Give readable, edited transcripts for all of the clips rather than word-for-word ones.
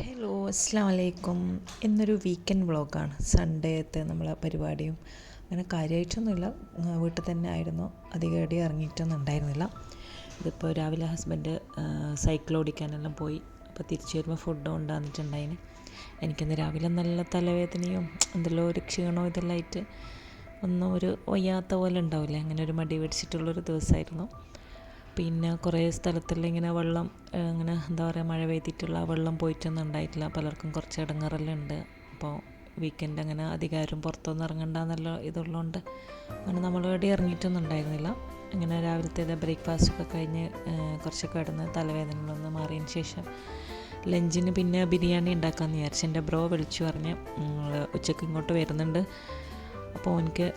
Hello, അസ്സാം വലൈക്കും. ഇന്നൊരു വീക്കെൻഡ് വ്ളോഗാണ്. സൺഡേത്തെ നമ്മളെ പരിപാടിയും അങ്ങനെ കാര്യമായിട്ടൊന്നുമില്ല. വീട്ടിൽ തന്നെ ആയിരുന്നു. അധികം എവിടെയും ഇറങ്ങിയിട്ടൊന്നും ഉണ്ടായിരുന്നില്ല. ഇതിപ്പോൾ രാവിലെ ഹസ്ബൻഡ് സൈക്കിൾ ഓടിക്കാനെല്ലാം പോയി. അപ്പോൾ തിരിച്ചു വരുമ്പോൾ ഫുഡ് കൊണ്ടുവന്നിട്ടുണ്ടായിന്. എനിക്കിന്ന് രാവിലെ നല്ല തലവേദനയും എന്തെല്ലോ ഒരു ക്ഷീണവും ഇതെല്ലാം ആയിട്ട് ഒന്നും ഒരു വയ്യാത്ത പോലെ ഉണ്ടാവില്ലേ, അങ്ങനെ ഒരു മടി പിടിച്ചിട്ടുള്ളൊരു ദിവസമായിരുന്നു. പിന്നെ കുറേ സ്ഥലത്തെല്ലാം ഇങ്ങനെ വെള്ളം ഇങ്ങനെ എന്താ പറയുക, മഴ പെയ്തിട്ടുള്ള വെള്ളം പോയിട്ടൊന്നും ഉണ്ടായിട്ടില്ല. പലർക്കും കുറച്ച് ഇടങ്ങറെല്ലാം ഉണ്ട്. അപ്പോൾ വീക്കെൻഡ് അങ്ങനെ അധികാരം പുറത്തൊന്നും ഇറങ്ങണ്ടെന്നുള്ള ഇതുള്ളതുകൊണ്ട് അങ്ങനെ നമ്മൾ എവിടെ ഇറങ്ങിയിട്ടൊന്നും ഉണ്ടായിരുന്നില്ല. അങ്ങനെ രാവിലത്തെ ബ്രേക്ക്ഫാസ്റ്റൊക്കെ കഴിഞ്ഞ് കുറച്ചൊക്കെ കിടന്ന് തലവേദനകളൊന്ന് മാറിയതിന് ശേഷം ലഞ്ചിന് പിന്നെ ബിരിയാണി ഉണ്ടാക്കാമെന്ന് വിചാരിച്ചു. എൻ്റെ ബ്രോ വിളിച്ചു പറഞ്ഞ് ഉച്ചയ്ക്ക് ഇങ്ങോട്ട് വരുന്നുണ്ട്. അപ്പോൾ എനിക്ക്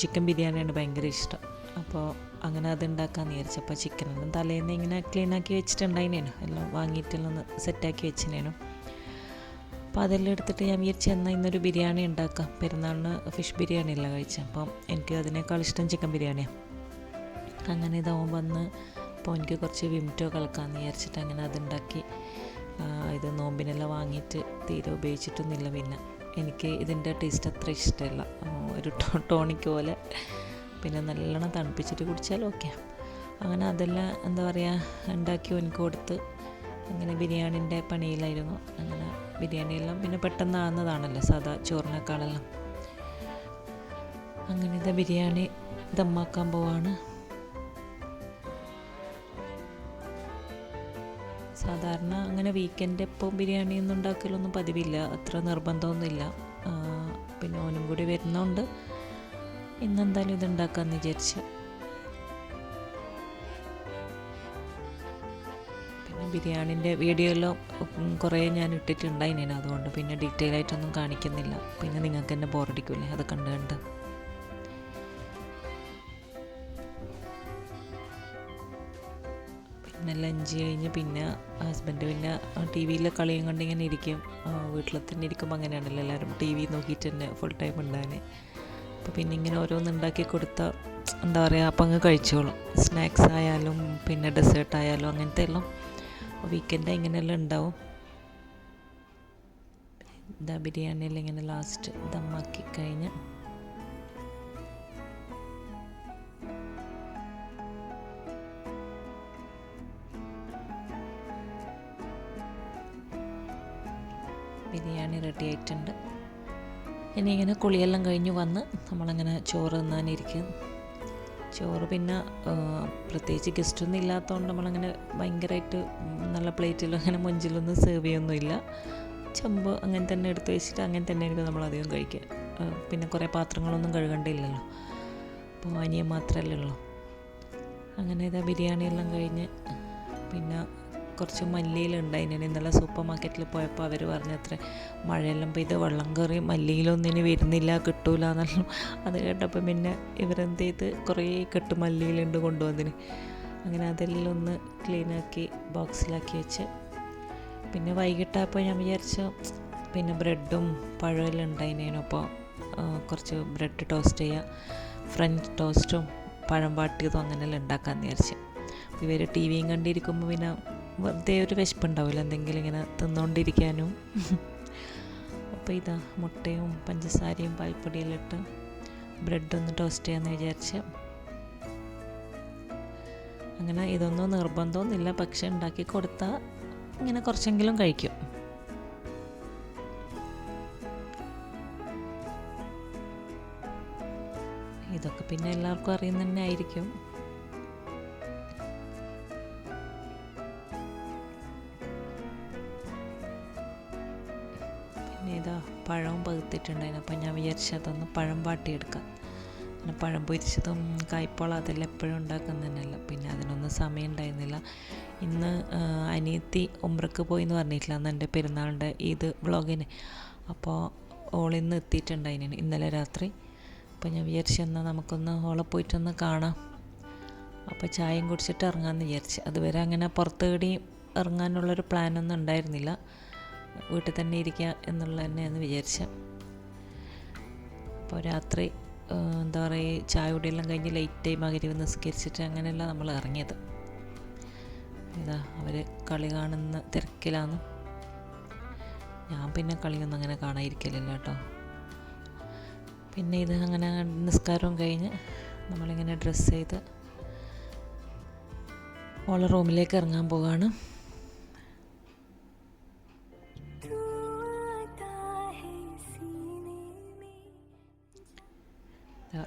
ചിക്കൻ ബിരിയാണിയാണ് ഭയങ്കര ഇഷ്ടം. അപ്പോൾ അങ്ങനെ അതുണ്ടാക്കാമെന്ന് വിചാരിച്ചു. അപ്പോൾ ചിക്കനെല്ലാം തലേന്ന് ഇങ്ങനെ ക്ലീനാക്കി വെച്ചിട്ടുണ്ടായിനേനു, എല്ലാം വാങ്ങിയിട്ടെല്ലാം ഒന്ന് സെറ്റാക്കി വെച്ചിനേനു. അപ്പോൾ അതെല്ലാം എടുത്തിട്ട് ഞാൻ വിചാരിച്ചു എന്നാൽ ഇന്നൊരു ബിരിയാണി ഉണ്ടാക്കാം. പെരുന്നാളിന് ഫിഷ് ബിരിയാണി എല്ലാം കഴിച്ചു. അപ്പം എനിക്ക് അതിനേക്കാൾ ഇഷ്ടം ചിക്കൻ ബിരിയാണിയാണ്. അങ്ങനെ ഇതാവും വന്ന് അപ്പോൾ എനിക്ക് കുറച്ച് വിംറ്റോ കളക്കാമെന്ന് വിചാരിച്ചിട്ട് അങ്ങനെ അതുണ്ടാക്കി. ഇത് നോമ്പിനെല്ലാം വാങ്ങിയിട്ട് തീരെ ഉപയോഗിച്ചിട്ടൊന്നുമില്ല. പിന്നെ എനിക്ക് ഇതിൻ്റെ ടേസ്റ്റ് അത്ര ഇഷ്ടമല്ല, ഒരു ടോണിക് പോലെ. പിന്നെ നല്ലോണം തണുപ്പിച്ചിട്ട് കുടിച്ചാൽ ഓക്കെ. അങ്ങനെ അതെല്ലാം എന്താ പറയുക ഉണ്ടാക്കി എനിക്ക് കൊടുത്ത് അങ്ങനെ ബിരിയാണിൻ്റെ പണിയിലായിരുന്നു. അങ്ങനെ ബിരിയാണിയെല്ലാം പിന്നെ പെട്ടെന്ന് ആകുന്നതാണല്ലോ സാധാ ചോറിനേക്കാളെല്ലാം. അങ്ങനെ ഇത് ബിരിയാണി ദമ്മാക്കാൻ പോവാണ്. സാധാരണ അങ്ങനെ വീക്കെൻഡ് എപ്പോൾ ബിരിയാണിയൊന്നും ഉണ്ടാക്കലൊന്നും പതിവില്ല, അത്ര നിർബന്ധമൊന്നുമില്ല. പിന്നെ ഓനും കൂടി വരുന്നതുകൊണ്ട് ഇന്നെന്തായാലും ഇതുണ്ടാക്കാമെന്ന് വിചാരിച്ചു. പിന്നെ ബിരിയാണിൻ്റെ വീഡിയോ എല്ലാം കുറേ ഞാൻ ഇട്ടിട്ടുണ്ടായിന്, അതുകൊണ്ട് പിന്നെ ഡീറ്റെയിൽ ആയിട്ടൊന്നും കാണിക്കുന്നില്ല. പിന്നെ നിങ്ങൾക്ക് തന്നെ ബോറടിക്കൂലേ അത് കണ്ട് കണ്ട്. പിന്നെ ലഞ്ച് കഴിഞ്ഞ് പിന്നെ ഹസ്ബൻഡ് പിന്നെ ടി വിയിലെ കളിയും കൊണ്ട് ഇങ്ങനെ ഇരിക്കും. വീട്ടിൽ തന്നെ ഇരിക്കുമ്പോൾ അങ്ങനെയാണല്ലോ, എല്ലാവരും ടി വി നോക്കിയിട്ട് തന്നെ ഫുൾ ടൈം ഉണ്ടാകാൻ. അപ്പോൾ പിന്നെ ഇങ്ങനെ ഓരോന്ന് ഉണ്ടാക്കി കൊടുത്താൽ എന്താ പറയുക, അപ്പം അങ്ങ് കഴിച്ചോളും. സ്നാക്സ് ആയാലും പിന്നെ ഡെസേർട്ട് ആയാലും അങ്ങനത്തെ എല്ലാം വീക്കെൻഡ് ഇങ്ങനെയെല്ലാം ഉണ്ടാവും. ഇതാ ബിരിയാണിയെല്ലാം ഇങ്ങനെ ലാസ്റ്റ് ദമ്മാക്കി കഴിഞ്ഞ് ബിരിയാണി റെഡി ആയിട്ടുണ്ട്. ഇനി ഇങ്ങനെ കുളിയെല്ലാം കഴിഞ്ഞ് വന്ന് നമ്മളങ്ങനെ ചോറ് തിന്നാനിരിക്കും. ചോറ് പിന്നെ പ്രത്യേകിച്ച് ഗസ്റ്റൊന്നും ഇല്ലാത്തതുകൊണ്ട് നമ്മളങ്ങനെ ഭയങ്കരമായിട്ട് നല്ല പ്ലേറ്റിലും അങ്ങനെ മുഞ്ചിലൊന്നും സെർവ് ചെയ്യൊന്നുമില്ല. ചെമ്പ് അങ്ങനെ തന്നെ എടുത്ത് വെച്ചിട്ട് അങ്ങനെ തന്നെ ആയിരിക്കും നമ്മളധികം കഴിക്കുക. പിന്നെ കുറേ പാത്രങ്ങളൊന്നും കഴുകേണ്ടിയില്ലല്ലോ, അപ്പോൾ അനിയൻ മാത്രമല്ലേ ഉള്ളൂ. അങ്ങനെ ഇതാ ബിരിയാണിയെല്ലാം കഴിഞ്ഞ് പിന്നെ കുറച്ച് മല്ലിയിലുണ്ടായിന്. ഇന്നലെ സൂപ്പർ മാർക്കറ്റിൽ പോയപ്പോൾ അവർ പറഞ്ഞത്ര മഴയെല്ലാം പെയ്ത് വെള്ളം കയറി മല്ലിയിലൊന്നും ഇനി വരുന്നില്ല, കിട്ടൂല എന്നല്ലോ. അത് കേട്ടപ്പോൾ പിന്നെ ഇവരെന്ത് ചെയ്ത് കുറേ കെട്ട് മല്ലിയിലുണ്ട് കൊണ്ടുവന്നിന്. അങ്ങനെ അതെല്ലാം ഒന്ന് ക്ലീനാക്കി ബോക്സിലാക്കി വെച്ച് പിന്നെ വൈകിട്ടായപ്പോൾ ഞാൻ വിചാരിച്ചു പിന്നെ ബ്രെഡും പഴമെല്ലാം ഉണ്ടായിനേനു. അപ്പോൾ കുറച്ച് ബ്രെഡ് ടോസ്റ്റ് ചെയ്യുക, ഫ്രഞ്ച് ടോസ്റ്റും പഴം വാട്ടിയതും അങ്ങനെയെല്ലാം ഉണ്ടാക്കാമെന്ന് വിചാരിച്ചു. ഇവർ ടി വിയും കണ്ടിരിക്കുമ്പോൾ പിന്നെ വെറുതെ ഒരു വിശപ്പുണ്ടാവില്ല എന്തെങ്കിലും ഇങ്ങനെ തിന്നുകൊണ്ടിരിക്കാനും. അപ്പോൾ ഇതാ മുട്ടയും പഞ്ചസാരയും പാൽപ്പൊടിയെല്ലാം ഇട്ട് ബ്രെഡൊന്ന് ടോസ്റ്റ് ചെയ്യാമെന്ന് വിചാരിച്ച്. അങ്ങനെ ഇതൊന്നും നിർബന്ധമൊന്നുമില്ല, പക്ഷെ ഉണ്ടാക്കി കൊടുത്താൽ ഇങ്ങനെ കുറച്ചെങ്കിലും കഴിക്കും. ഇതൊക്കെ പിന്നെ എല്ലാവർക്കും അറിയുന്ന തന്നെ ആയിരിക്കും. ഇതാ പഴവും പകുത്തിട്ടുണ്ടായിരുന്നു. അപ്പം ഞാൻ വിചാരിച്ചു അതൊന്ന് പഴം വാട്ടിയെടുക്കാം. പിന്നെ പഴം പൊരിച്ചതും കായ്പോള അതെല്ലാം എപ്പോഴും ഉണ്ടാക്കുന്നതന്നെയല്ല, പിന്നെ അതിനൊന്നും സമയം ഉണ്ടായിരുന്നില്ല. ഇന്ന് അനിയത്തി ഉംറക്ക് പോയി എന്ന് പറഞ്ഞിട്ടില്ല അന്ന് എൻ്റെ പെരുന്നാളിൻ്റെ ഈദ് വ്ളോഗിന്. അപ്പോൾ ഓളിന്ന് എത്തിയിട്ടുണ്ടായിരുന്നു ഇന്നലെ രാത്രി. അപ്പോൾ ഞാൻ വിചാരിച്ചു എന്നാൽ നമുക്കൊന്ന് ഓളെ പോയിട്ടൊന്ന് കാണാം. അപ്പോൾ ചായയും കുടിച്ചിട്ട് ഇറങ്ങാമെന്ന് വിചാരിച്ചു. അതുവരെ അങ്ങനെ പുറത്ത് കൂടി ഇറങ്ങാനുള്ളൊരു പ്ലാനൊന്നും ഉണ്ടായിരുന്നില്ല, വീട്ടിൽ തന്നെ ഇരിക്കുക എന്നുള്ള തന്നെയെന്ന് വിചാരിച്ചത്. അപ്പോൾ രാത്രി എന്താ പറയുക, ചായ കുടിയെല്ലാം കഴിഞ്ഞ് ലേറ്റായി മഗ്‌രിബ് നിസ്കരിച്ചിട്ട് അങ്ങനെയല്ല നമ്മൾ ഇറങ്ങിയത്. ഇതാ അവർ കളി കാണുന്ന തിരക്കിലാണ്. ഞാൻ പിന്നെ കളിയൊന്നും അങ്ങനെ കാണാതിരിക്കലില്ല കേട്ടോ. പിന്നെ ഇത് അങ്ങനെ നിസ്കാരവും കഴിഞ്ഞ് നമ്മളിങ്ങനെ ഡ്രസ്സ് ചെയ്ത് ഓളെ റൂമിലേക്ക് ഇറങ്ങാൻ പോവുകയാണ്.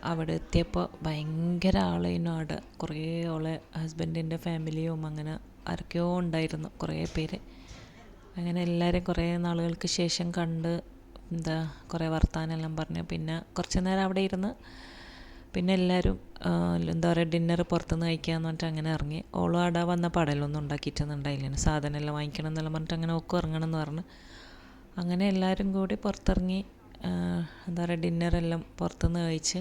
അവിടെ എത്തിയപ്പോൾ ഭയങ്കര ആളേനു. അവിടെ കുറേ ഓളെ ഹസ്ബൻഡിൻ്റെ ഫാമിലിയും അങ്ങനെ ആരൊക്കെയോ ഉണ്ടായിരുന്നു, കുറേ പേര്. അങ്ങനെ എല്ലാവരും കുറേ നാളുകൾക്ക് ശേഷം കണ്ട് കുറേ വർത്താനെല്ലാം പറഞ്ഞു. പിന്നെ കുറച്ച് നേരം അവിടെ ഇരുന്ന് പിന്നെ എല്ലാവരും ഡിന്നർ പുറത്തുനിന്ന് കഴിക്കാമെന്ന് പറഞ്ഞിട്ട് അങ്ങനെ ഇറങ്ങി. ഓളും അവിടെ വന്ന പടലൊന്നും ഉണ്ടാക്കിയിട്ടൊന്നുണ്ടായില്ല, സാധനമെല്ലാം വാങ്ങിക്കണം എന്നെല്ലാം പറഞ്ഞിട്ട് അങ്ങനെ ഒക്കെ ഇറങ്ങണം എന്ന് പറഞ്ഞു. അങ്ങനെ എല്ലാവരും കൂടി പുറത്തിറങ്ങി ഡിന്നറെല്ലാം പുറത്തുനിന്ന് കഴിച്ച്.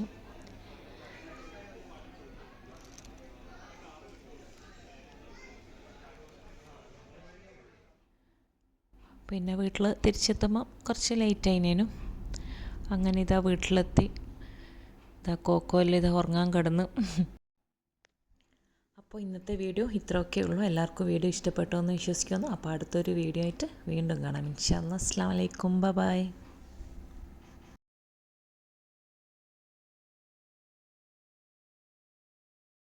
പിന്നെ വീട്ടിൽ തിരിച്ചെത്തുമ്പോൾ കുറച്ച് ലേറ്റ് ആയിനേനും. അങ്ങനെ വീട്ടിലെത്തി. കോക്കോയിൽ ഉറങ്ങാൻ കിടന്ന്. അപ്പോൾ ഇന്നത്തെ വീഡിയോ ഇത്രയൊക്കെ ഉള്ളൂ. എല്ലാവർക്കും വീഡിയോ ഇഷ്ടപ്പെട്ടു എന്ന് വിശ്വസിക്കുന്നു. അപ്പോൾ അടുത്തൊരു വീഡിയോ ആയിട്ട് വീണ്ടും കാണാം ഇൻഷാ അല്ലാഹ്. അസ്സലാമു അലൈക്കും, ബൈ.